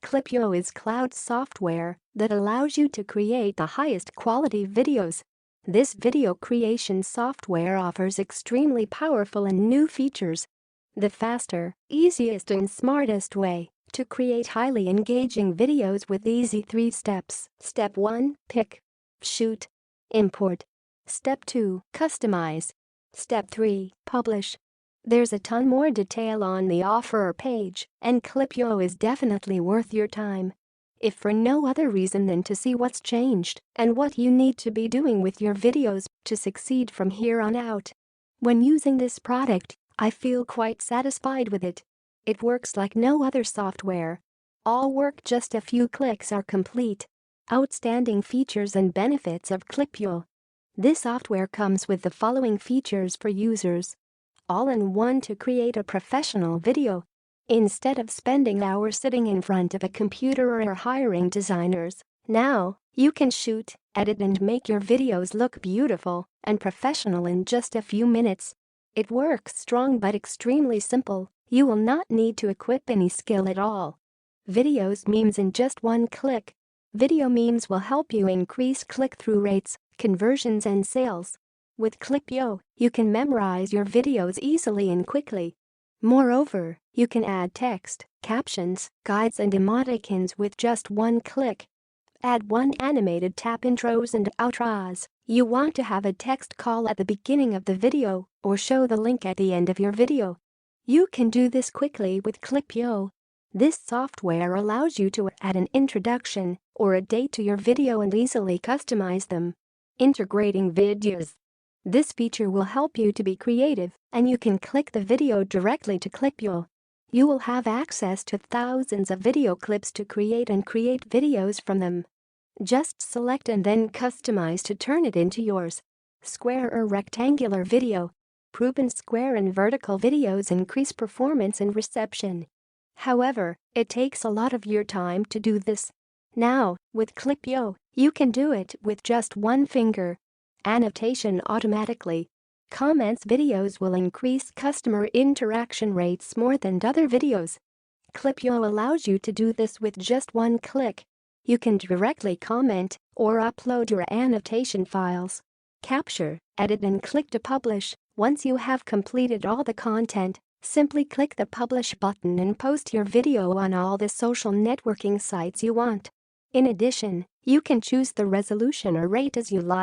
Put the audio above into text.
Klippyo is cloud software that allows you to create the highest quality videos. This video creation software offers extremely powerful and new features. The faster, easiest and smartest way to create highly engaging videos with easy 3 steps. Step 1. Pick. Shoot. Import. Step 2. Customize. Step 3. Publish. There's a ton more detail on the offer page, and Klippyo is definitely worth your time. If for no other reason than to see what's changed and what you need to be doing with your videos to succeed from here on out. When using this product, I feel quite satisfied with it. It works like no other software. All work just a few clicks are complete. Outstanding features and benefits of Klippyo. This software comes with the following features for users. All-in-one to create a professional video. Instead of spending hours sitting in front of a computer or hiring designers, now you can shoot, edit and make your videos look beautiful and professional in just a few minutes. It works strong but extremely simple. You will not need to equip any skill at all. Videos memes in just one click. Video memes will help you increase click-through rates, conversions and sales. With Klippyo, you can memorize your videos easily and quickly. Moreover, you can add text, captions, guides and emoticons with just one click. Add one animated tap intros and outros. You want to have a text call at the beginning of the video or show the link at the end of your video. You can do this quickly with Klippyo. This software allows you to add an introduction or a date to your video and easily customize them. Integrating videos. This feature will help you to be creative, and you can click the video directly to Klippyo. You will have access to thousands of video clips to create videos from them. Just select and then customize to turn it into yours. Square or rectangular video. Proven square and vertical videos increase performance and reception. However, it takes a lot of your time to do this. Now, with Klippyo, you can do it with just one finger. Annotation automatically. Comments videos will increase customer interaction rates more than other videos. Klippyo allows you to do this with just one click. You can directly comment or upload your annotation files. Capture, edit and click to publish. Once you have completed all the content, simply click the publish button and post your video on all the social networking sites you want. In addition, you can choose the resolution or rate as you like.